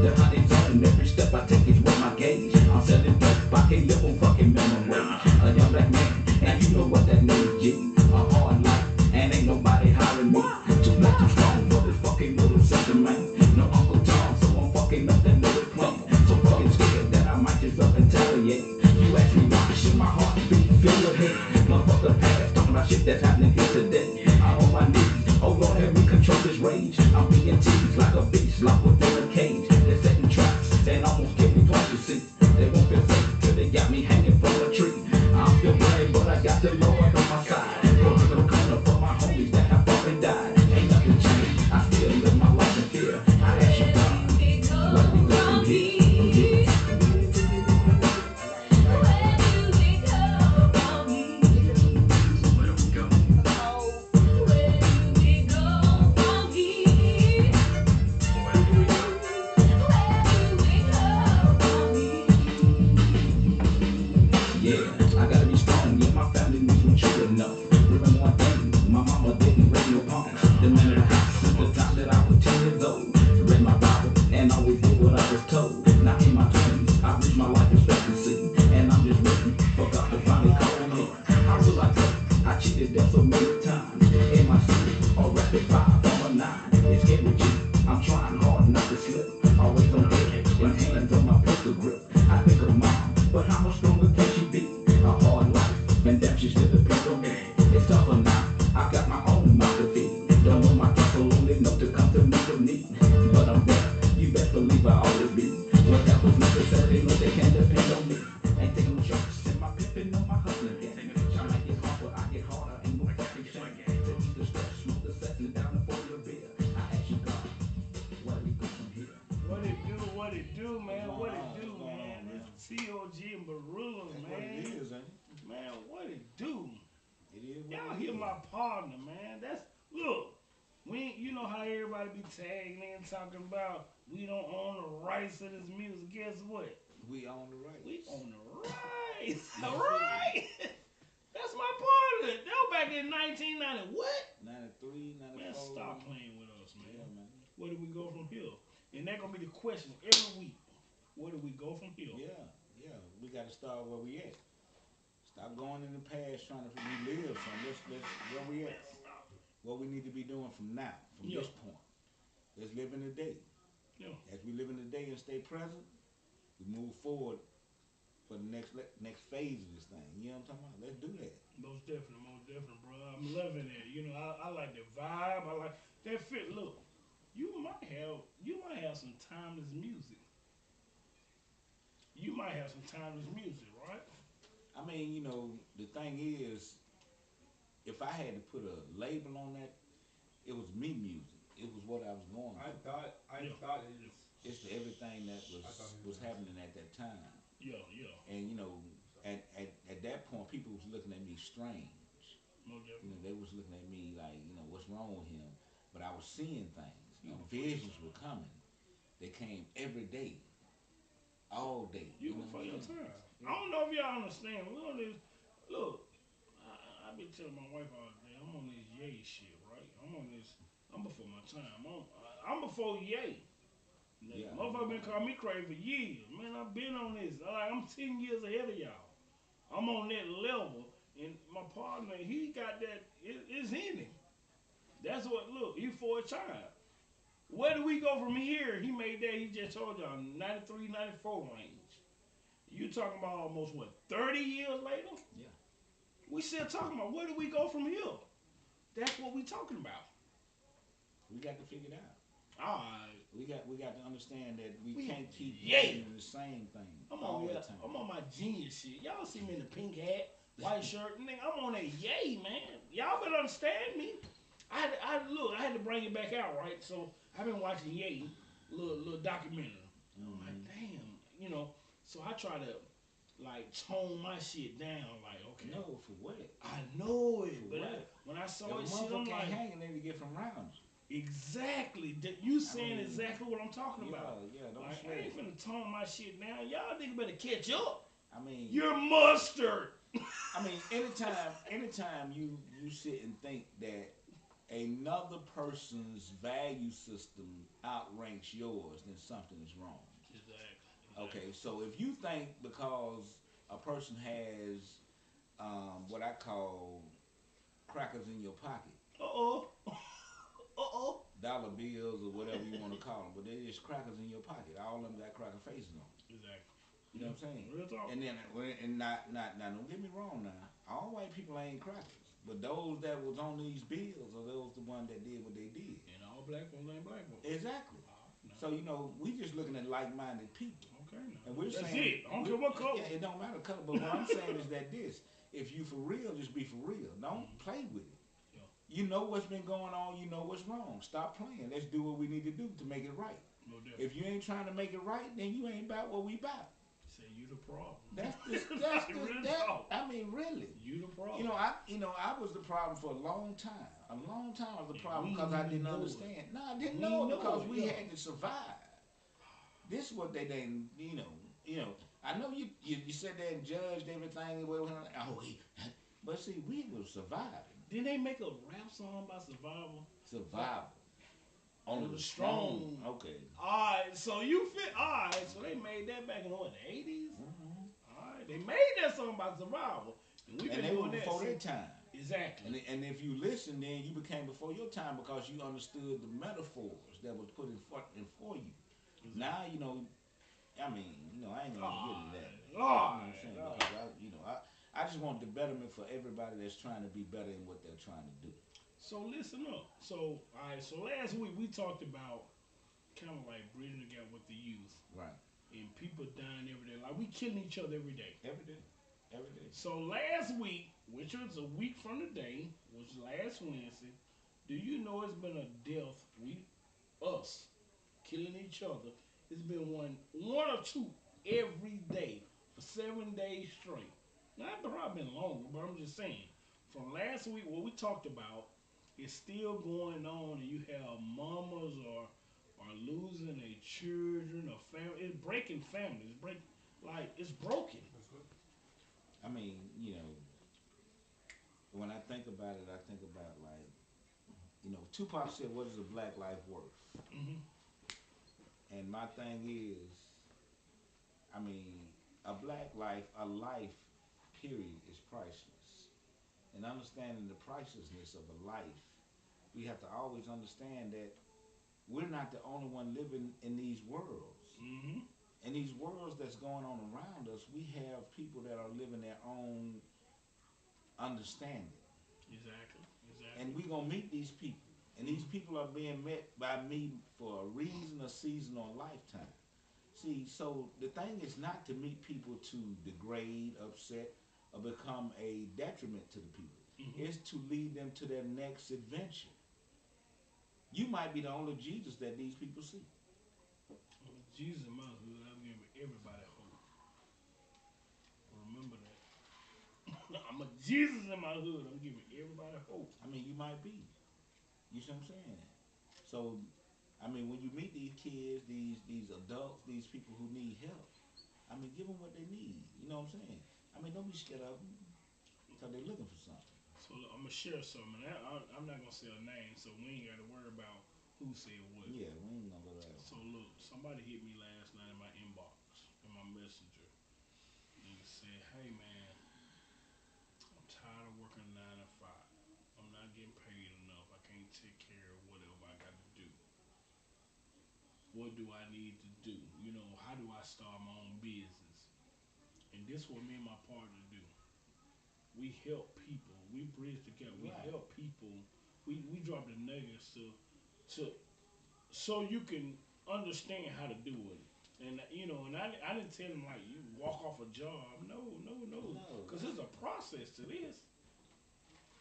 The honey's on every step I take is with my gauge. I'm selling dope, I can't live on fucking minimum wage. A young black man, and you know what that means, G. A hard life, and ain't nobody hiring me. Too black, too strong for this fucking little system, man. No Uncle Tom, so I'm fucking up that little plane. So fucking scared that I might just up and retaliate. You ask me why should my heart beat filled with hate? Motherfucker past, talking about shit that's happening here today. I'm on my knees, oh Lord, help me control this rage. I'm being teased like a beast, locked within a cage. They're setting traps, and almost killed me twice, you see. They won't feel safe till they got me hanging from a tree. I'm still brave, but I got the Lord on my side. Rolling the corner for my homies that have fought and died. Ain't nothing changed, I still live my life in fear. I ask you God, what we go from here? Yeah, I gotta be strong, yeah, my family needs me true enough. Remember one thing, my mama didn't raise no punk. The man in the house since the time that I was 10 years old. Read my Bible and always did what I was told. Now in my 20s, I reached my life expectancy. And I'm just waiting for God to finally call me. How will I tell? I cheated death so many times. In my sleep, or rapid fire from a 9. It's scary, G. I'm trying hard not to slip. Always on edge, and hands on my pistol grip. I think of mom, but how much stronger can she be? A hard life, and that she still depends on me. It's tougher now, I got my own mouth to feed. Don't know my trust, only know to come to me for need. But I'm there, you best believe I always be. Whatever's necessary, know they can depend on me. Ain't taking no shots, and my pimpin' on my hustling game. I might get hard, but I get harder, ain't no fucking shame. To eat the stress, smoke the sex, and down for your beer. I ask you God, where we go from here? What it do, man? What it do, man? It's T.O.G and Barilla, man. What it is, ain't it? Man, what it do? It is what Y'all it hear is. my partner, man. That's look. We ain't, you know how everybody be tagging in talking about we don't own the rights to this music. Guess what? We own the rights. We own the rights. Right. That's my partner. That was back in 1990. What? 93, 94. Man, stop playing with us, man. Yeah, man. Where do we go from here? And that gonna be the question every week. Where do we go from here? Yeah. We got to start where we at. Stop going in the past trying to relive some. Let's where we at. What we need to be doing from now, from Yeah. this point. Let's live in the day. Yeah. As we live in the day and stay present, we move forward for the next phase of this thing. You know what I'm talking about? Let's do that. Most definitely, bro. I'm loving it. You know, I like the vibe. I like that fit. Look, you might have some timeless music. You might have some timeless music, right? I mean, the thing is, if I had to put a label on that, it was me music. It was what I was going I through. thought I Yeah. thought it was. It's everything that I thought it was happening at that time. Yeah, yeah. And at that point, people was looking at me strange. Most definitely. They was looking at me like, what's wrong with him? But I was seeing things. You before your Visions were time. coming. They came every day, all day. You before your time. I don't know if y'all understand. We on this. Look, I been telling my wife all day. I'm on this yay shit, right? I'm on this. I'm before my time. I'm before yay. Yeah. Motherfucker been calling me crazy for years. Man, I've been on this. I'm 10 years ahead of y'all. I'm on that level. And my partner, he got that. It's in him. That's what, look, he for a child. Where do we go from here? He made that, he just told y'all, 93, 94 range. You talking about almost, what, 30 years later? Yeah. We still talking about where do we go from here? That's what we talking about. We got to figure it out. All right. We got to understand that we can't keep Yeah. doing the same thing I'm all on the that. time. I'm on my genius shit. Y'all see me in the pink hat, white shirt, nigga. I'm on that yay, man. Y'all better understand me. I had to bring it back out, right? So I've been watching Yay, little documentary. I'm like, damn, So I try to like tone my shit down, like, okay. No, for what? I know it, For but what? when I saw If a it, shit, I'm motherfucker like, can't hang and then you get from around. exactly. You saying mean, exactly what I'm talking about. Yeah, don't Like, sweat I ain't it. finna tone my shit down. Y'all niggas better catch up. I mean, You're mustard. anytime you sit and think that another person's value system outranks yours, then something is wrong. Exactly. Okay, Exactly. so if you think because a person has what I call crackers in your pocket, Uh oh. Uh-oh. dollar bills or whatever you want to call them, but they're just crackers in your pocket. All of them got cracker faces on. Exactly. You know Yeah. what I'm saying? Real talk. And then and not now don't get me wrong now. All white people ain't crackers. But those that was on these bills are those the one that did what they did. And all black folks ain't black folks. Exactly. No. So we just looking at like-minded people, Okay, now. and we're That's saying it. I don't care what color. yeah, it don't matter color. But what I'm saying is that if you for real, just be for real. Don't Mm-hmm. play with it. Yeah. You know what's been going on. You know what's wrong. Stop playing. Let's do what we need to do to make it right. No different. If you ain't trying to make it right, then you ain't about what we about. Say you the problem. That's just Like, real talk. I mean, really. You the problem. I was the problem for a long time. A long time I was the And problem we because I didn't didn't know it. understand. No, I didn't We know didn't it know because it, we yeah. had to survive. This is what they didn't, I know you said that and judged everything. Oh, but see, we were surviving. Didn't they make a rap song about survival? Survival. Only the strong. Okay. Alright, so you fit. Alright, so they made that back in what, the 80s? Mm-hmm. Alright, they made that song about survival. And we've And been they were doing that before their since. time. Exactly. And if you listen, then you became before your time because you understood the metaphors that was put in for you. Exactly. Now I mean, I ain't gonna get into that. You know what I'm saying? Alright. Because I just want the betterment for everybody that's trying to be better in what they're trying to do. So listen up. So alright, so last week we talked about kind of like bridging the gap with the youth Right. and people dying every day. Like we killing each other every day. Every day. Every day. So last week, which was a week from today, was last Wednesday. Do you know it's been a death? Us killing each other. It's been one or two every day for 7 days straight. Now it probably been longer, but I'm just saying. From last week, what we talked about is still going on, and you have mamas are losing their children or family. It's breaking families. It's broken. I mean, when I think about it, I think about like, Tupac said, "What is a black life worth?" Hmm. And my thing is, I mean, a life, period, is priceless. And understanding the pricelessness of a life, we have to always understand that we're not the only one living in these worlds. Hmm. In these worlds that's going on around us, we have people that are living their own understanding. Exactly. And Exactly. we're going to meet these people. And these people are being met by me for a reason, a season, or a lifetime. See, so the thing is not to meet people to degrade, upset, or become a detriment to the people. Hmm. It's to lead them to their next adventure. You might be the only Jesus that these people see. Jesus in my hood, I'm giving everybody hope. Remember that. I'm a Jesus in my hood. I'm giving everybody hope. I mean, you might be. You see what I'm saying? So, I mean, when you meet these kids, these adults, these people who need help, I mean, give them what they need. You know what I'm saying? I mean, don't be scared of them because they're looking for something. So look, I'm gonna share something. I'm not gonna say a name, so we ain't got to worry about who said what. Yeah, we ain't gonna go there. So look, somebody hit me last night in my inbox, in my messenger. And said, "Hey man, I'm tired of working 9 to 5. I'm not getting paid enough. I can't take care of whatever I got to do. What do I need to do? How do I start my own business?" And this is what me and my partner do. We help people. We bridge the gap. We Right. help people. We drop the nuggets to so you can understand how to do it. And I didn't tell him like you walk off a job. No, no, no. No. Because there's a process to this.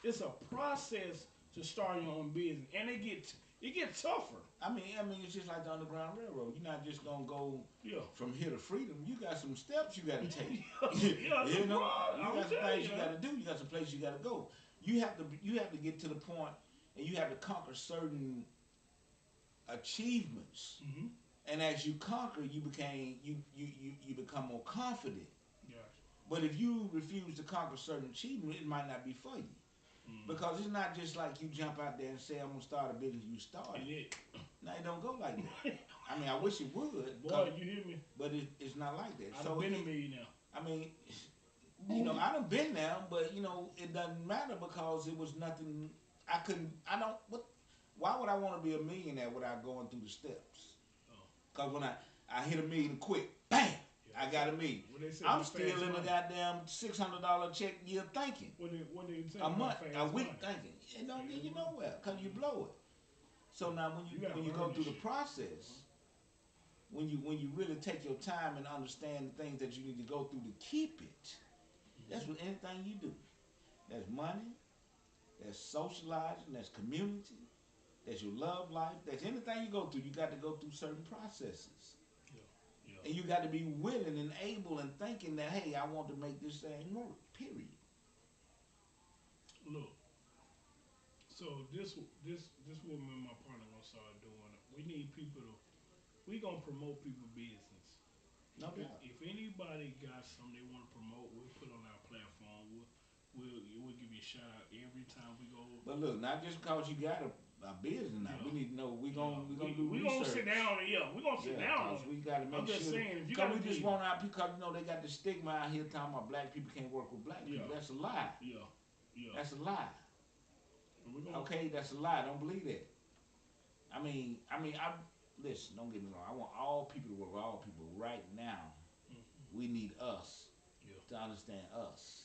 It's a process to start your own business, and it gets tougher. I mean, it's just like the Underground Railroad. You're not just gonna go Yeah. from here to freedom. You got some steps you got to take. Yeah, it's a you know, problem. you I'm got some telling things you. you got to do. You got some places you got to go. You have to get to the point, and you have to conquer certain achievements. Mm-hmm. And as you conquer, you become more confident. Gotcha. But if you refuse to conquer certain achievements, it might not be for you. Mm. Because it's not just like you jump out there and say, I'm going to start a business, you start And it. it, No, it don't go like that. I mean, I wish it would, boy, you hear me? but it's not like that. I'd have So, been a millionaire. I mean, I done been there, but, it doesn't matter because it was nothing, I couldn't, I don't, what, why would I want to be a millionaire without going through the steps? Oh, Because when I hit a million quick, bam, yeah, I got a million. what they say I'm about still fast in the money? goddamn $600 check year thinking. What they say A about month, fast a week money? thinking. It don't get you Fast money. nowhere because you blow it. So now You gotta when you learn go this through the shit. process, when you really take your time and understand the things that you need to go through to keep it, that's with anything you do. That's money, that's socializing, that's community, that's your love life, that's anything you go through, you got to go through certain processes. Yeah, yeah. And you got to be willing and able and thinking that, hey, I want to make this thing work, period. Look, so this what me and my partner gonna start doing. We need people to. We gonna promote people business. No doubt. If anybody got something they want to promote, we'll put on our platform. We'll give you a shout out every time we go. But look, not just because you got a business now, Yeah. we need to know Yeah, we gonna do we research. gonna sit down. Yeah, we gonna sit Yeah, down on cause it. we got to I'm make just sure. saying, if you Cause got we to just be, want our because they got the stigma out here talking about black people can't work with black people. yeah, That's a lie. yeah, yeah. That's a lie. And we're gonna, Okay, that's a lie. Don't believe that. I listen. Don't get me wrong. I want all people to work with all people. Right now, mm-hmm, we need us yeah. to understand us,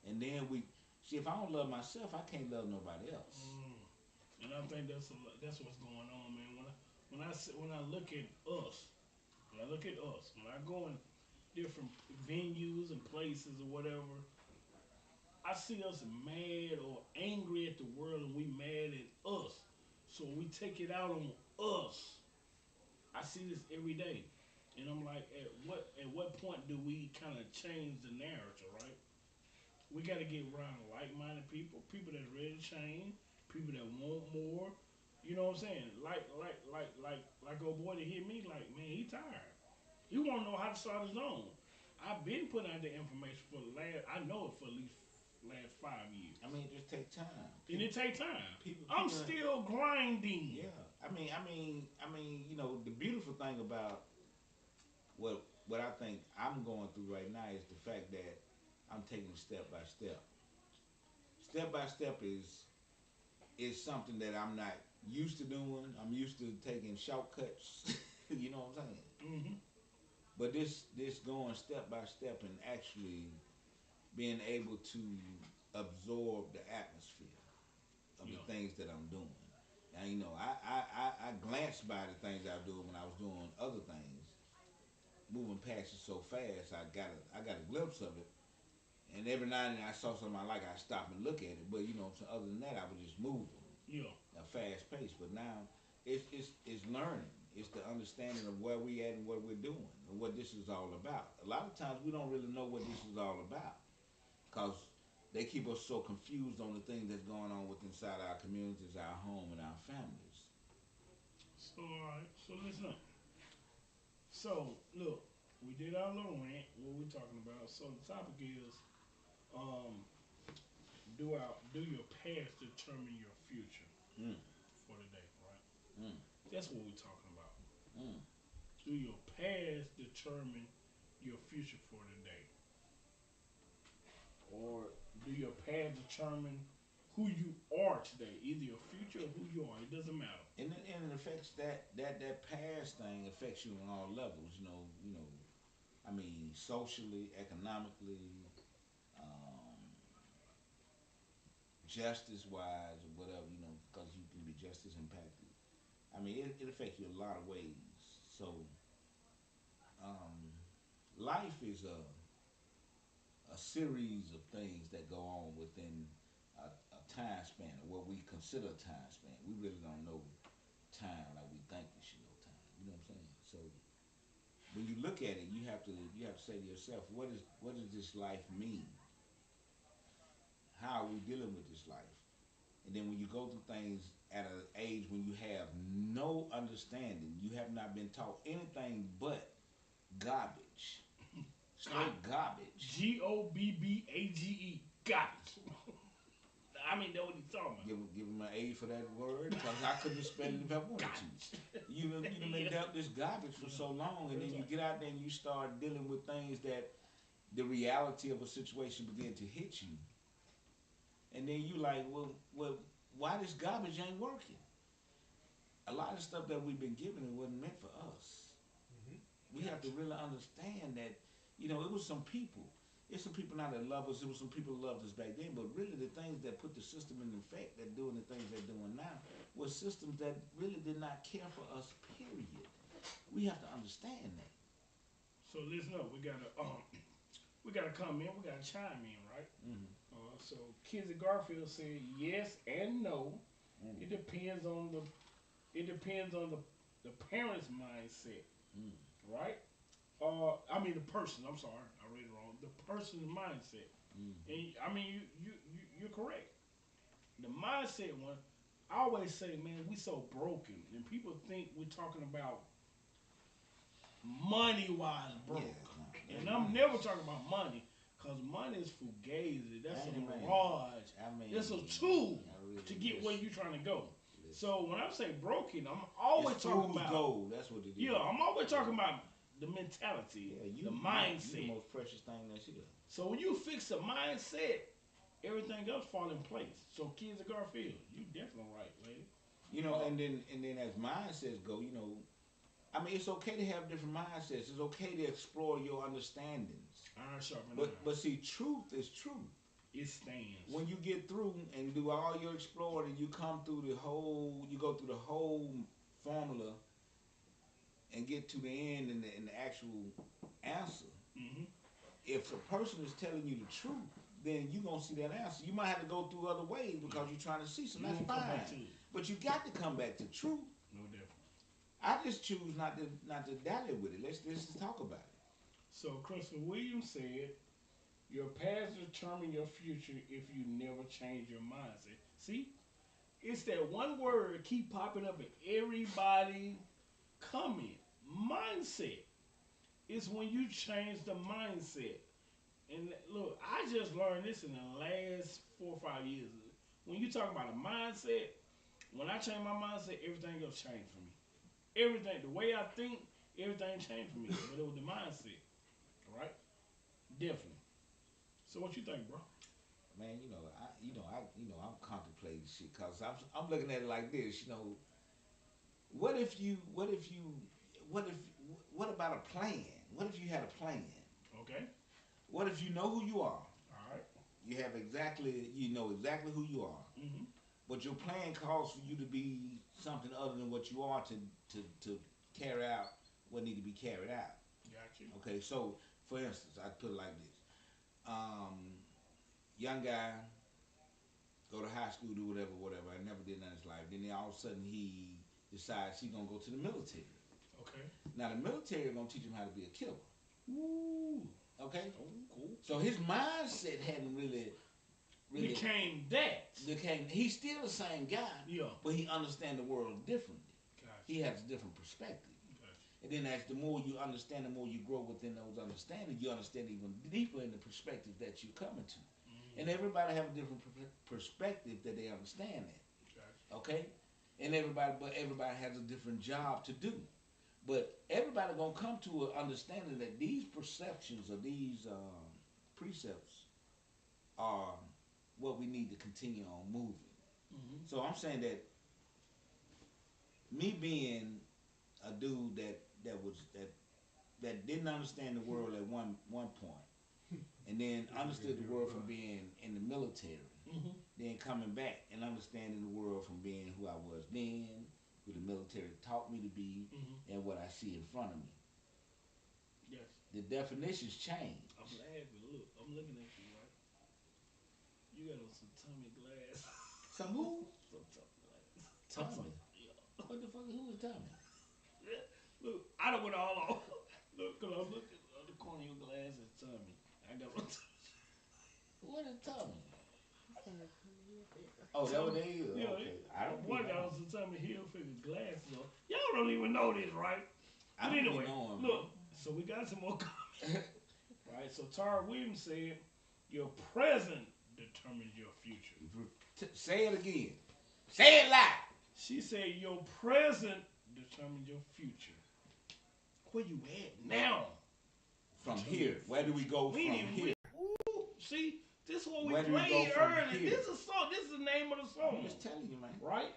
and then we see. If I don't love myself, I can't love nobody else. Mm. And I think that's what's going on, man. When I look at us, when I go in different venues and places or whatever, I see us mad or angry at the world, and we mad at us. So we take it out on us. I see this every day, and I'm like, at what point do we kind of change the narrative, right? We got to get around like-minded people that ready to change, people that want more. You know what I'm saying? Like old boy to hear me, like, man, he tired. He want to know how to start his own. I've been putting out the information for the last, I know it for at least last 5 years. I mean, it just take time. And it take time. I'm People. still grinding. Yeah. The beautiful thing about what I think I'm going through right now is the fact that I'm taking it step by step. Step by step is something that I'm not used to doing. I'm used to taking shortcuts. You know what I'm saying? Hmm. But this going step by step and actually being able to absorb the atmosphere of the Yeah. things that I'm doing. Now I glanced by the things I was doing when I was doing other things, moving past it so fast. I got a glimpse of it, and every now and then I saw something I like, I stop and look at it. But so other than that, I was just moving Yeah. a fast pace. But now it's learning. It's the understanding of where we at and what we're doing and what this is all about. A lot of times we don't really know what this is all about because they keep us so confused on the things that's going on with inside our communities, our home, and our families. So, all right. So, listen up. So, look, we did our little rant. What we talking about? So, the topic is, um, do your past determine your future Mm, for the day, right? mm, That's what we're talking about. mm. Do your past determine your future for the day, or do your past determine who you are today? Either your future or who you are. It doesn't matter. And it affects that past thing affects you on all levels. Socially, economically, um, justice wise, or whatever. Because you can be just as impacted. It affects you a lot of ways. So, um, life is a series of things that go on within a time span, or what we consider a time span. We really don't know time like we think we should know time. You know what I'm saying? So when you look at it, you have to say to yourself, what does this life mean? How are we dealing with this life? And then when you go through things at an age when you have no understanding, you have not been taught anything but garbage, straight garbage. GOBBAGE. Garbage. I mean, that's what he's talking about. Give him an A for that word because I couldn't spell it if I wanted to. You done been Yeah. dealt this garbage for so long, and Real then you talk. get out there and you start dealing with things that the reality of a situation begin to hit you, and then you like, well, why this garbage ain't working? A lot of stuff that we've been given it wasn't meant for us. Hmm. We have to really understand that, it was some people. It's some people now that love us. It was some people who loved us back then. But really, the things that put the system in effect, that doing the things they're doing now, were systems that really did not care for us. Period. We have to understand that. So listen up. We gotta come in. We gotta chime in, right? Mm-hmm. So Kizzy Garfield said yes and no. Mm-hmm. It depends on the. It depends on the parent's mindset, right? I mean the person. I'm sorry, I read it wrong. The person's mindset, Mm-hmm. and I mean you're correct. The mindset one. I always say, man, we so broken, and people think we're talking about money wise broke. Yeah, no, And that I'm money never is. talking about money because money is fugazi. That's a Amen. mirage. I mean, It's a tool I really to get where listen, you're trying to go. listen. So when I say broken, I'm always It's talking fool's about, gold. That's what it is. yeah, I'm always talking about the mentality, Yeah, the you the mindset. most precious thing that's here. So when you fix the mindset, everything else fall in place. So kids of Garfield, you definitely right, lady. And then as mindsets go, I mean, it's okay to have different mindsets. It's okay to explore your understandings. Iron sharpen iron. But see, truth is truth. It stands. When you get through and do all your exploring, and you come through you go through the whole formula and get to the end and the actual answer. Hmm. If a person is telling you the truth, then you're gonna see that answer. You might have to go through other ways because you're trying to see You something. That's won't come fine. back to it. But you got to come back to truth. No different. I just choose not to dally with it. Let's just talk about it. So Christopher Williams said, "Your past determine your future if you never change your mindset." See, it's that one word keep popping up in everybody comment. Mindset. It's when you change the mindset. And look, I just learned this in the last 4 or 5 years. When you talk about a mindset, when I change my mindset, everything else changed for me. Everything, the way I think, everything changed for me. But it was the mindset, all right? Definitely. So what you think, bro? Man, I'm contemplating shit because I'm looking at it like this. What if you, what if you, what if, what about a plan? What if you had a plan? Okay. What if you know who you are? All right. You know exactly who you are, Mm-hmm. but your plan calls for you to be something other than what you are to carry out what need to be carried out. Got you. Okay, so for instance, I put it like this: young guy go to high school, do whatever, whatever. I never did nothing in his life. Then all of a sudden he decides he's gonna go to the military. Okay. Now the military is gonna teach him how to be a killer. Ooh. Okay, Oh, cool. so his mindset hadn't really Became that. became. He's still the same guy, Yeah. but he understands the world differently. Got He you. has a different perspective. Got And then as the more you understand, the more you grow within those understandings, you understand even deeper in the perspective that you're coming to. you. And everybody have a different perspective that they understand that. Got Okay? But everybody has a different job to do. But everybody gonna come to an understanding that these perceptions or these precepts are what we need to continue on moving. you. Mm-hmm. So I'm saying that me being a dude that didn't understand the world at one point, and then understood the world from being in the military, Mm-hmm. then coming back and understanding the world from being who I was then, who the military taught me to be, Mm-hmm. and what I see in front of me. Yes. The definitions change. I'm laughing. Look, I'm looking at you, right? You got on some Tommy glass. Some who? Some Tommy glass. Tommy. Yeah. What the fuck? Who is Tommy? Yeah. Look, I don't went all off. Look, cause I'm looking at the corner of your glass at Tommy. I got on What is Tommy? Somebody coming here there. Oh, that what Tommy. they is? Yeah, Okay. I don't boy be got on knowing. some Tommy Hilfiger glasses on. Y'all don't even know this, right? I But don't anyway, be knowing. look. So we got some more comments, right? So Tara Williams said, "Your present determines your future. Say it again. Say it loud. She said your present determines your future. Where you at now? From here, where do we go from here? Ooh, see, this is what we Where do we go played from earlier. here? This is song. This is the name of the song. I'm just telling you, man. Right?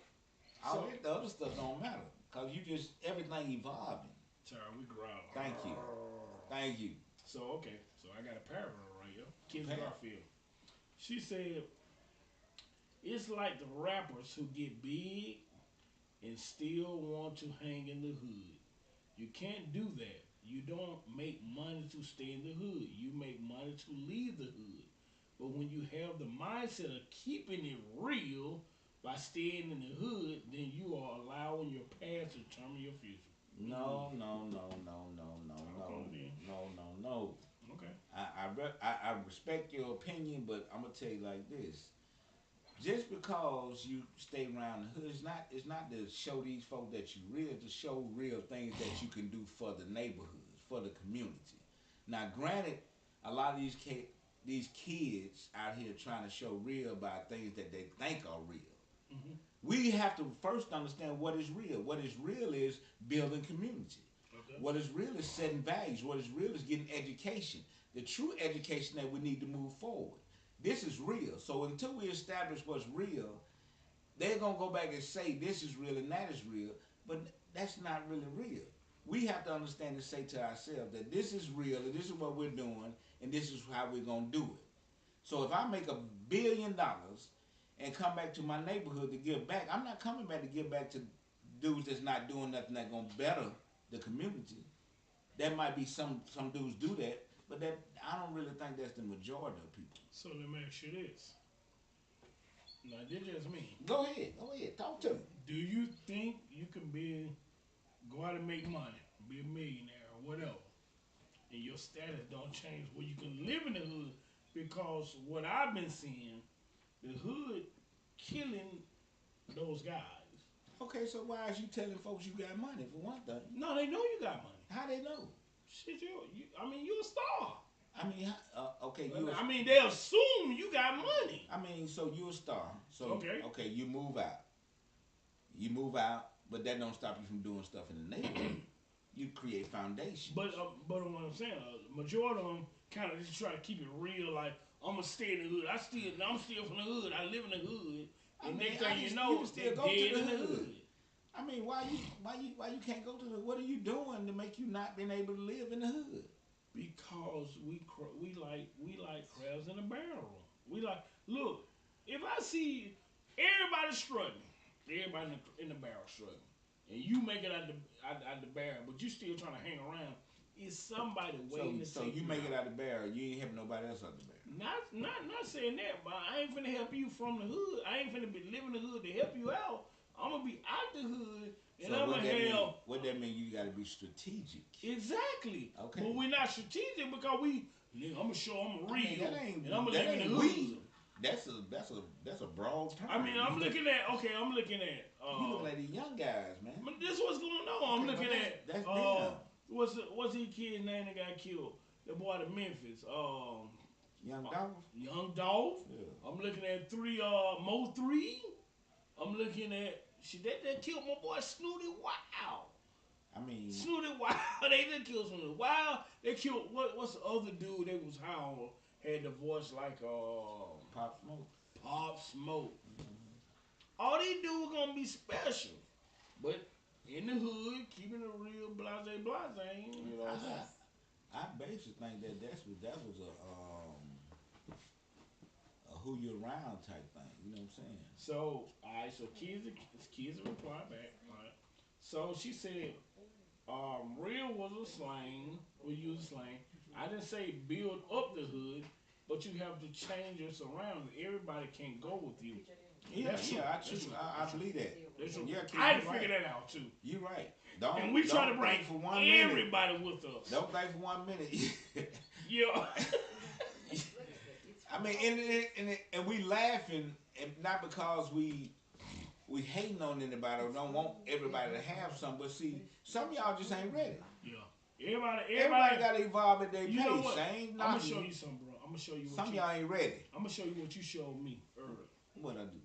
All So, the other stuff don't matter. Cause you just everything evolving. sorry, we growling. Thank you. Thank you. So okay, so I got a paragraph right here. Kim Okay. Garfield. She said, "It's like the rappers who get big and still want to hang in the hood. You can't do that. You don't make money to stay in the hood. You make money to leave the hood. But when you have the mindset of keeping it real by staying in the hood, then you are allowing your past to determine your future." No. Okay, then. No. Okay. I respect your opinion, but I'm gonna tell you like this. Just because you stay around the hood, it's not to show these folk that you real, to show real things that you can do for the neighborhoods, for the community. Now, granted, a lot of these kids out here trying to show real by things that they think are real. Mm-hmm. We have to first understand what is real. What is real is building community. Okay. What is real is setting values. What is real is getting education. The true education that we need to move forward. This is real. So until we establish what's real, they're going to go back and say this is real and that is real, but that's not really real. We have to understand and say to ourselves that this is real and this is what we're doing and this is how we're going to do it. So if I make $1 billion and come back to my neighborhood to give back, I'm not coming back to give back to dudes that's not doing nothing that's going to better the community. There might be some dudes do that, but that I don't really think that's the majority of people. So let me ask you this. Now, this just me. Go ahead, talk to me. Do you think you can go out and make money, be a millionaire or whatever, and your status don't change where you can live in the hood? Because what I've been seeing, the hood killing those guys. Okay, so why is you telling folks you got money for one thing? No, they know you got money. How they know? Shit, I mean, you're a star. I mean, okay, I mean, they assume you got money. I mean, so you're a star. So Okay. you move out. You move out, but that don't stop you from doing stuff in the neighborhood. You create foundations. But what I'm saying, majority of them kind of just try to keep it real. Like, I'm gonna stay in the hood. I'm still from the hood. I live in the hood. And next thing you know, can still they go dead to in the the hood. hood. I mean, why you can't go to the? What are you doing to make you not being able to live in the hood? Because we like crabs in a barrel. We like, look, if I see everybody struggling, everybody in the barrel struggling, and you make it out the barrel, but you still trying to hang around, is somebody waiting to So take you you make out. it out the barrel. You ain't helping nobody else out the barrel. Not saying that, but I ain't finna help you from the hood. I ain't finna be living the hood to help you out. I'm gonna be out the hood, and So I'm gonna help. what that mean? You got to be strategic. Exactly. Okay. But we're not strategic because I'm gonna show I'm real, I mean, that ain't, and I'm gonna that live in ain't the hood. we. That's a broad term. I mean, I'm looking at. You looking at these young guys, man. This what's going on. I'm Okay, looking at. that's them. What's his kid's name that got killed? The boy to Memphis. Young Dolph. Young Dolph. Yeah. I'm looking at Mo 3. I'm looking at that killed my boy Snooty Wild. I mean, Snooty Wild. They didn't kill Snooty Wild. They killed what's the other dude that was high on, had the voice like Pop Smoke. Pop Smoke. All these dudes gonna be special, but in the hood, keeping it real, blase. You know what I'm saying? I basically think that was a who you around type thing. You know what I'm saying? So, alright, so kids reply back. Alright. So she said, real was a slang. We use slang. I didn't say build up the hood, but you have to change your surroundings. Everybody can't go with you. Yeah, I believe that. Yeah, I had to figure that out too. You're right. And we try to bring for one everybody with us. Don't think for 1 minute. Yeah. I mean, and we laughing, and not because we hating on anybody or don't want everybody to have some, but see, some of y'all just ain't ready. Yeah. Everybody Everybody got to evolve at their pace. Know what? Ain't I'm gonna nothing. show you something, bro. I'm gonna show you what Some of you. y'all ain't ready. I'm gonna show you what you showed me earlier. What I do?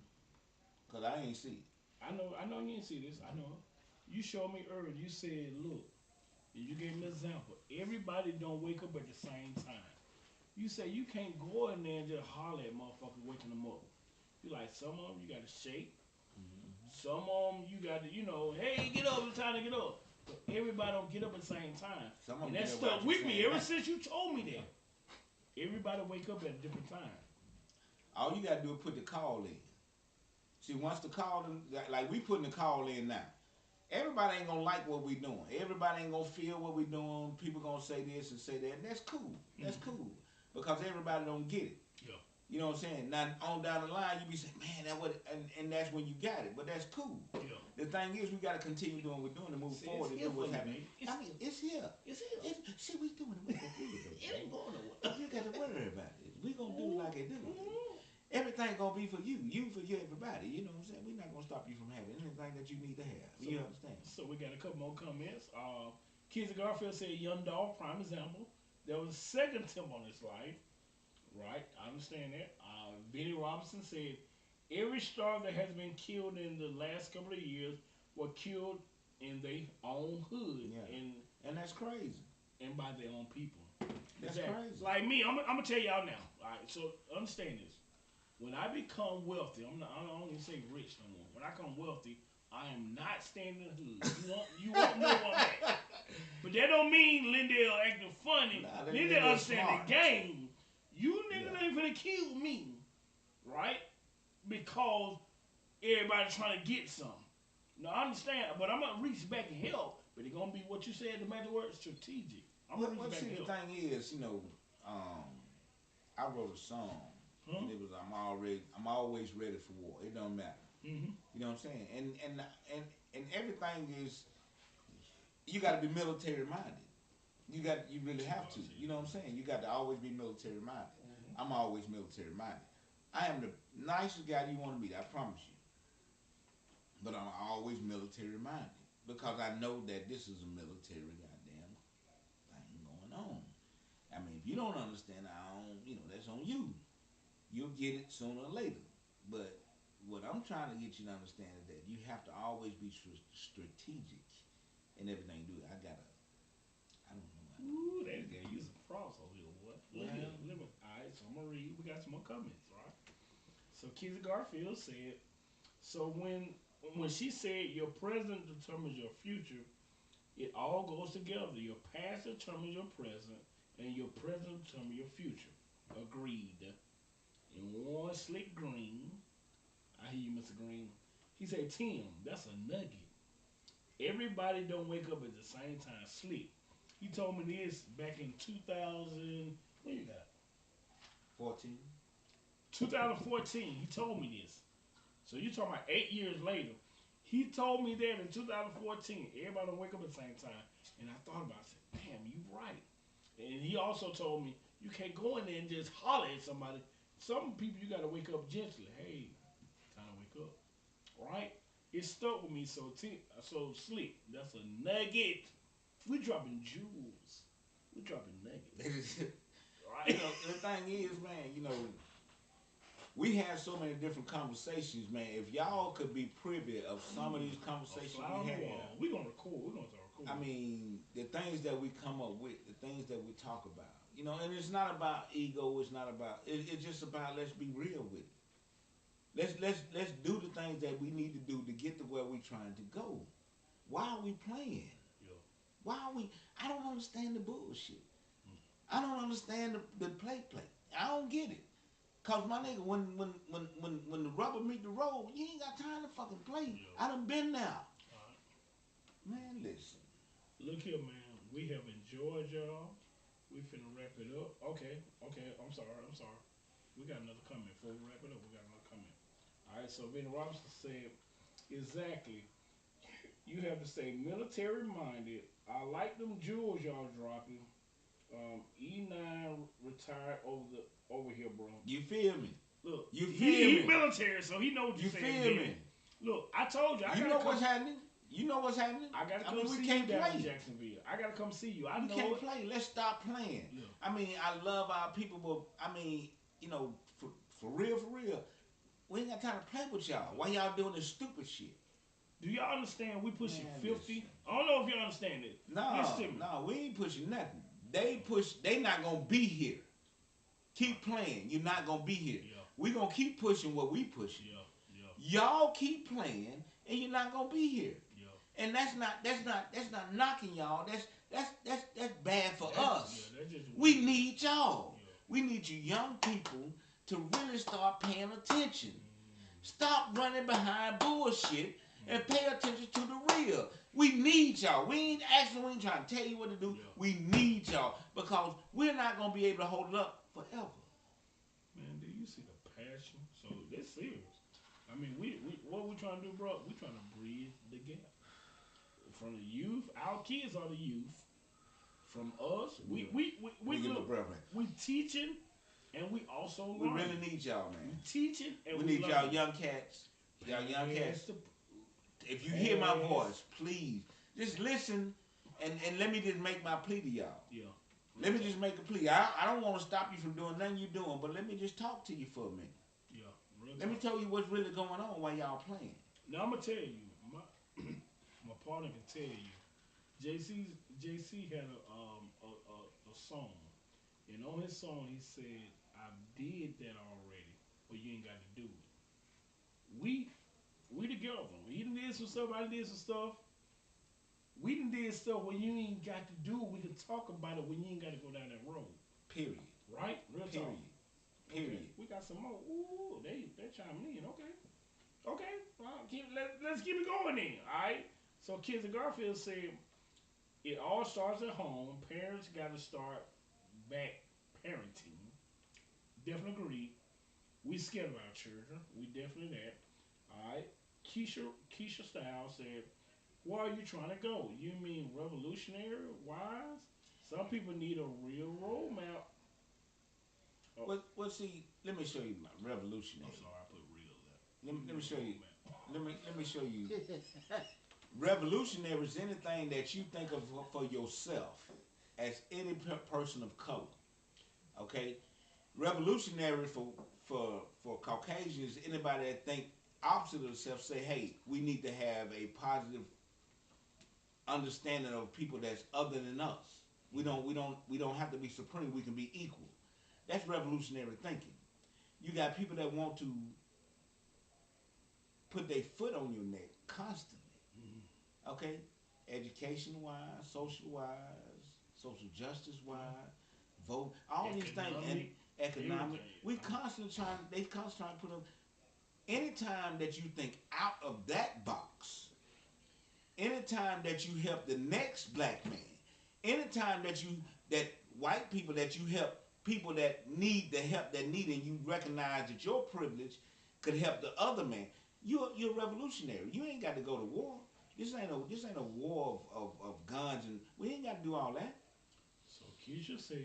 Cause I ain't see it. I know you didn't see this. I know. You showed me earlier. You said, look, and you gave me an example. Everybody don't wake up at the same time. You say you can't go in there and just holler at motherfuckers waking them up. You like some of them you gotta shake. Mm-hmm. Some of them you got to, hey, get up, it's time to get up. But everybody don't get up at the same time. Some of And them that get up stuck right with the me same ever time. since you told me that. Everybody wake up at a different time. All you gotta do is put the call in. See, once the call, like we putting the call in now. Everybody ain't gonna like what we doing. Everybody ain't gonna feel what we doing. People gonna say this and say that. And that's cool. That's cool because everybody don't get it. Yeah. You know what I'm saying? Now on down the line, you be saying, man, that what, and that's when you got it. But that's cool. Yeah. The thing is, we gotta continue doing what we're doing to move forward and do what's happening. I mean, it's here. It's here. See, we doing it. It ain't going nowhere. You got to worry about it. We gonna do like it do. Mm-hmm. Everything gonna be for you for you, everybody. You know what I'm saying? We're not gonna stop you from having anything that you need to have. So, You understand? So we got a couple more comments. Kids of Garfield said, "Young dog, prime example. There was a second attempt on his life. Right, I understand that." Benny Robinson said, "Every star that has been killed in the last couple of years were killed in their own hood Yeah. And that's crazy. and by their own people." That's Exactly. crazy. Like me, I'm gonna tell y'all now. All right, so understand this. When I become wealthy, I don't even say rich no more. When I become wealthy, I am not staying in the hood. You won't know where I'm at. But that don't mean Lindell acting funny. Nah, Lindell understand smart. the game. You niggas Yeah. ain't finna kill me, right? Because everybody trying to get some. No, I understand, but I'm gonna reach back and help. But it's gonna be what you said, the matter word, strategic. I'm gonna Well, reach back see, and the help. thing is, I wrote a song, Huh? and it was I'm always ready for war. It don't matter. Mm-hmm. You know what I'm saying? And everything is, you got to be military minded. You really have to. You know what I'm saying? You got to always be military minded. Mm-hmm. I'm always military minded. I am the nicest guy you want to meet. I promise you. But I'm always military minded because I know that this is a military goddamn thing going on. I mean, if you don't understand, that's on you. You'll get it sooner or later. But what I'm trying to get you to understand is that you have to always be strategic in everything you do. I don't know. Ooh, that guy using props over here, boy. Look Well, here, look. All right, so I'm gonna read. We got some more comments, right? So Kizzy Garfield said, "So when she said your present determines your future, it all goes together. Your past determines your present, and your present determines your future." Agreed. And Warren Slick Green, I hear you, Mr. Green. He said, "Tim, that's a nugget. Everybody don't wake up at the same time. Slick. He told me this back in 2000. What you got? 14. 2014. He told me this. So you talking about 8 years later. He told me that in 2014. Everybody don't wake up at the same time. And I thought about it. I said, damn, you right. And he also told me you can't go in there and just holler at somebody. Some people you gotta wake up gently. Hey, time to wake up. Right? It stuck with me. So Slick. That's a nugget. We dropping jewels. We dropping nuggets. Right? The thing is, man, we have so many different conversations, man. If y'all could be privy of some of these conversations we have, we gonna record. We're gonna start recording. I mean, the things that we come up with, the things that we talk about, and it's not about ego. It's not about. It's just about let's be real with it. Let's do the things that we need to do to get to where we're trying to go. Why are we playing? Yeah. Why are we? I don't understand the bullshit. I don't understand the play. I don't get it. Cause my nigga, when the rubber meet the road, you ain't got time to fucking play. Yeah. I done been there. Alright. Man, listen. Look here, man. We have enjoyed y'all. We finna wrap it up. Okay. I'm sorry. We got another comment. Before we wrap it up, we got another comment. Alright, so Vinny Robinson said, exactly. You have to stay military minded. I like them jewels y'all dropping. E9 retired over here, bro. You feel me? Look, You he feel me? military, so he know what You you're saying. feel me? Look, I told you. You know what's happening? You know what's happening? I gotta I come mean, we see can't you down in play. Jacksonville. I gotta come see you. I We know can't it. play. Let's stop playing. Yeah. I mean, I love our people, but I mean, you know, for real, for real, we ain't got time to play with y'all. Why y'all doing this stupid shit? Do y'all understand we pushing Man, 50? listen. I don't know if y'all understand this. No, Listen to me. no, we ain't pushing nothing. They push. They not gonna be here. Keep playing. You're not gonna be here. Yeah. We gonna keep pushing what we pushing. Yeah. Yeah. Y'all keep playing, and you're not gonna be here. Yeah. And that's not knocking y'all. That's bad for us. Yeah, that's just We need y'all. Yeah. We need you young people to really start paying attention. Stop running behind bullshit and pay attention to the real. We need y'all. We ain't trying to tell you what to do. Yeah. We need y'all because we're not gonna be able to hold it up forever. Man, do you see the passion? So that's serious. I mean, we what we trying to do, bro? We trying to bridge the gap from the youth. Our kids are the youth. From us, we get my look. breath, man. We teaching, and we also We learning. really need y'all, We man. teaching, and We we need learning. y'all young cats. Y'all young cats. Pass the- If you hear my pass. voice, please just listen and let me just make my plea to y'all. Yeah. Let me just make a plea. I don't want to stop you from doing nothing you're doing, but let me just talk to you for a minute. Yeah. Real Let me talk. tell you what's really going on while y'all playing. Now I'm gonna tell you, my my partner can tell you. JC had a song, and on his song he said, "I did that already, but you ain't got to do it." We together. He done did some stuff. I done did some stuff. We done did stuff when you ain't got to do it. We can talk about it when you ain't got to go down that road. Period. Right? Real Period. talk. Period. Okay. We got some more. Ooh, they chiming in. Okay. Okay. Let's keep it going then. All right. So Kids of Garfield said it all starts at home. Parents got to start back parenting. Definitely agree. We scared of our children. We definitely that. All right. Keisha Styles said, "Where are you trying to go? You mean revolutionary wise? Some people need a real roadmap." Oh, See, let me show you my I'm revolutionary. sorry, I put real there. Let me show you. Roadmap. Let me show you. Revolutionary is anything that you think of for yourself as any person of color. Okay, revolutionary for Caucasians, anybody that think opposite of themselves, say, hey, we need to have a positive understanding of people that's other than us. We don't have to be supreme. We can be equal. That's revolutionary thinking. You got people that want to put their foot on your neck constantly. Okay, education wise, social justice wise, vote, all these things, and economic. We constantly trying. They constantly trying to put them. Anytime that you think out of that box, anytime that you help the next black man, anytime that white people that you help people that need the help that need, and you recognize that your privilege could help the other man, you're a revolutionary. You ain't got to go to war. This ain't a war of guns, and we ain't got to do all that. So Keisha said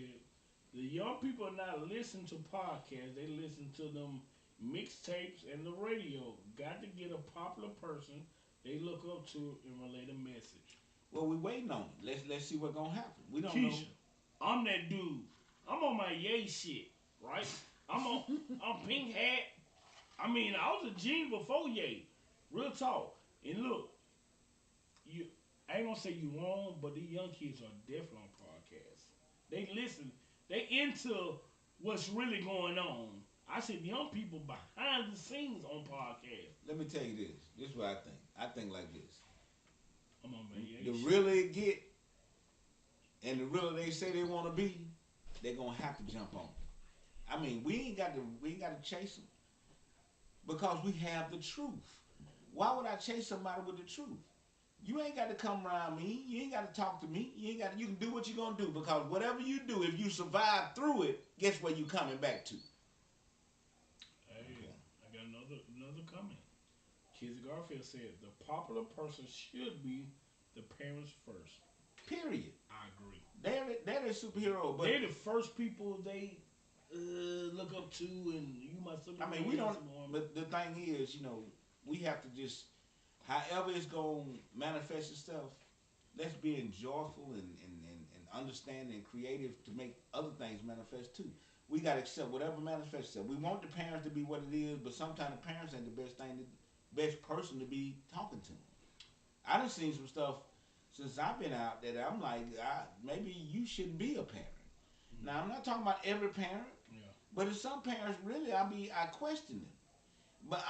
the young people are not listening to podcasts. They listen to them mixtapes and the radio. Got to get a popular person they look up to and relay the message. Well, we waiting on it. Let's see what's gonna happen. We don't Keisha, know. I'm that dude. I'm on my yay shit, right? I'm pink hat. I mean, I was a gene before yay. Real talk. And look, you I ain't gonna say you wrong, but these young kids are definitely on podcasts. They listen. They into what's really going on. I said young people behind the scenes on podcasts. Let me tell you this. This is what I think. I think like this. I'm on my The yay shit. realer it get, and the realer they say they want to be, they're gonna have to jump on. I mean, we ain't got to chase them because we have the truth. Why would I chase somebody with the truth? You ain't got to come around me. You ain't got to talk to me. You ain't got. You can do what you're gonna do because whatever you do, if you survive through it, guess where you coming back to? Hey, Okay. I got another comment. Kizzy Garfield said the popular person should be the parents first. Period. I agree. They're the superhero, but They're the first people they look up to, and you must look. I mean, we don't. But the thing is, we have to just however it's gonna manifest itself, let's be joyful and understanding and creative to make other things manifest too. We gotta accept whatever manifests itself. We want the parents to be what it is, but sometimes the parents ain't the best thing, the best person to be talking to them. I done seen some stuff since I've been out that I'm like, maybe you shouldn't be a parent. Now I'm not talking about every parent, Yeah. but if some parents really, I question them. But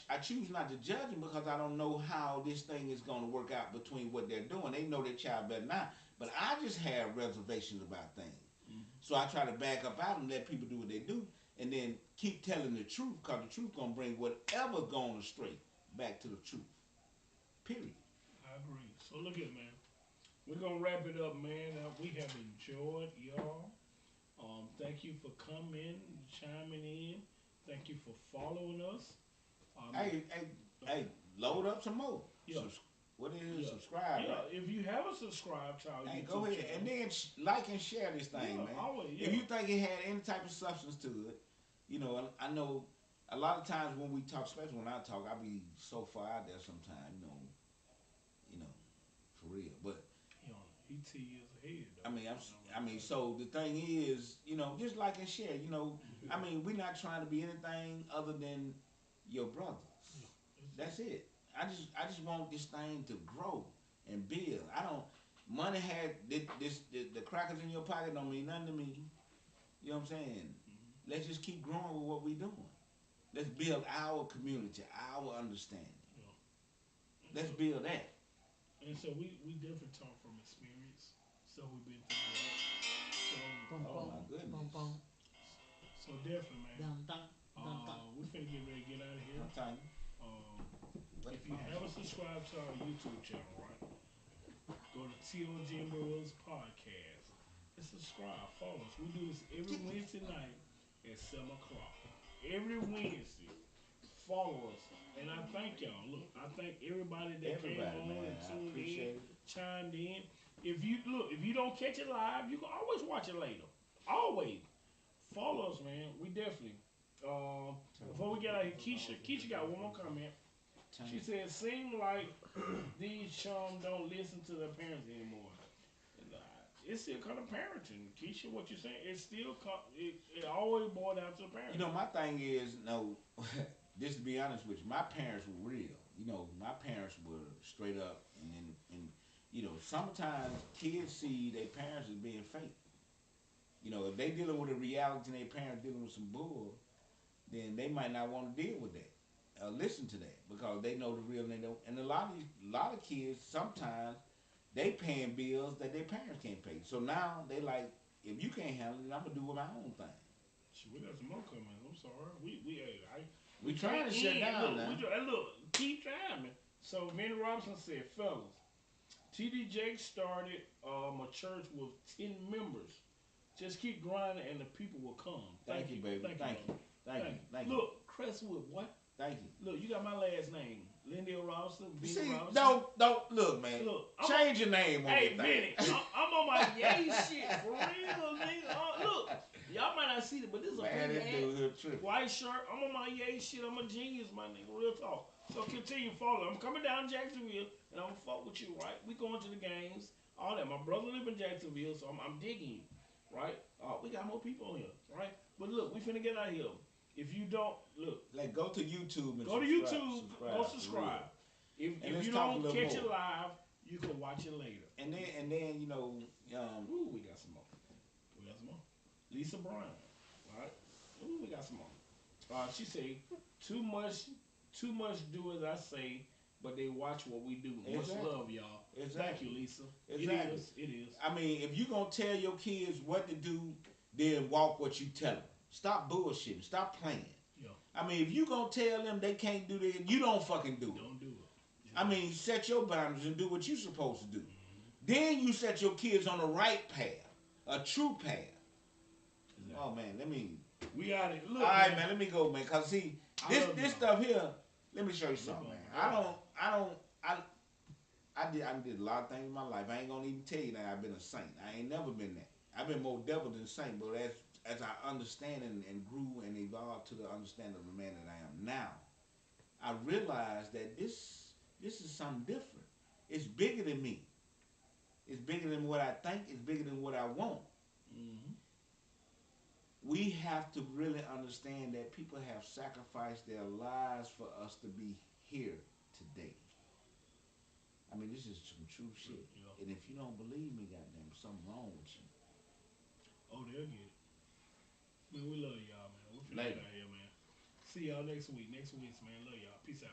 I choose not to judge them because I don't know how this thing is going to work out between what they're doing. They know their child better than I. But I just have reservations about things. Mm-hmm. So I try to back up out and let people do what they do and then keep telling the truth because the truth going to bring whatever's going astray back to the truth. Period. I agree. So look at man. We're gonna wrap it up, man. We have enjoyed y'all. Thank you for coming, chiming in. Thank you for following us. Hey, hey, hey, load up some more. Yeah. What is Yeah. it? Subscribe, Yeah, right? if you haven't subscribed to our Hey, YouTube go ahead channel, and then like and share this thing, yeah, man. always, yeah. If you think it had any type of substance to it, I know a lot of times when we talk, especially when I talk, I be so far out there sometimes, you know, for real. But You know, he 2 years ahead I though. mean, You know what I'm saying? so the thing is, just like and share. I Yeah. mean, we're not trying to be anything other than your brothers. Yeah. That's it. I just want this thing to grow and build. I don't. Money had the crackers in your pocket don't mean nothing to me. You know what I'm saying? Mm-hmm. Let's just keep growing with what we doing. Let's build our community, our understanding. Yeah. And Let's so, build that. we definitely talk from experience. So we've been through, right? So Boom, Oh boom, my boom, goodness. boom, so definitely, man. dun, dun, dun, dun. We finna get ready to get out of here. I'm telling you. Um, What if the you phone? haven't subscribed to our YouTube channel, right, go to T.O.G podcast and subscribe. Follow us. We do this every Wednesday night at 7 o'clock. Every Wednesday. Follow us. And I thank y'all. Look, I thank everybody that came Everybody, on man. and I tuned in, appreciate it. chimed in. If you don't catch it live, you can always watch it later. Always. Follow us, man. We definitely. Before we get out of here, Keisha got one more comment. She said, "Seem like these chums don't listen to their parents anymore." And, it's still kind of parenting, Keisha. What you saying? It's still it always boils down to the parents. My thing is, no, just to be honest with you, my parents were real. My parents were straight up, sometimes kids see their parents as being fake. If they dealing with a reality and their parents dealing with some bull, then they might not want to deal with that, listen to that because they know the real and they don't. And a lot of kids sometimes they paying bills that their parents can't pay. So now they like, if you can't handle it, I'm gonna do with my own thing. Shit, we got some more comments. I'm sorry. We We trying can't to shut end. down Look, now. look, keep trying. So Manny Robinson said, fellas, TD Jake started a church with 10 members. Just keep grinding and the people will come. Thank you, baby. Thank you. brother. Thank you. Look, Crestwood, what? Thank you. Look, you got my last name. Lindy Robinson, Benny See, Robinson. don't look, man. Look, Change your name on hey, your Benny, thing. I'm on my yay shit for real, nigga. Look, y'all might not see it, but this is a Man, big this hat, dude here tripping. white shirt. I'm on my yay shit. I'm a genius, my nigga. Real talk. So continue following. I'm coming down to Jacksonville, and I'm gonna fuck with you, right? We going to the games, all that. My brother live in Jacksonville, so I'm digging you, right? We got more people on here, right? But look, we finna get out of here. If you don't look, Like, go to YouTube and go to YouTube, go for subscribe. And If let's you talk a don't little catch it more. live, you can watch it later. real. And then Ooh, we got some more. We got some more. Lisa Bryan, right? Ooh, we got some more. She say too much do as I say, but they watch what we do. Much Exactly. love, y'all. Exactly. Thank you, Lisa. Exactly. It is. I mean, if you gonna tell your kids what to do, then walk what you tell them. Stop bullshitting. Stop playing. Yeah. I mean, if you gonna tell them they can't do that, you don't fucking do it. Don't do it. I mean, set your boundaries and do what you're supposed to do. Then you set your kids on the right path, a true path. Exactly. Oh man, let me. We got it. Look, All right, man, let me go, man. Cause see, I this love this y'all. stuff here. Let me show you something, man. Look, I did a lot of things in my life. I ain't gonna even tell you that I've been a saint. I ain't never been that. I've been more devil than saint. But as I understand and grew and evolved to the understanding of the man that I am now, I realized that This is something different. It's bigger than me. It's bigger than what I think. It's bigger than what I want. Mm-hmm. We have to really understand that people have sacrificed their lives for us to be here today. I mean, this is some true shit. Yeah. And if you don't believe me, goddamn, something wrong with you. Oh, they'll get it. Man, we love y'all, man. We finna get Later. out here, man. See y'all next week. Next week, man. Love y'all. Peace out.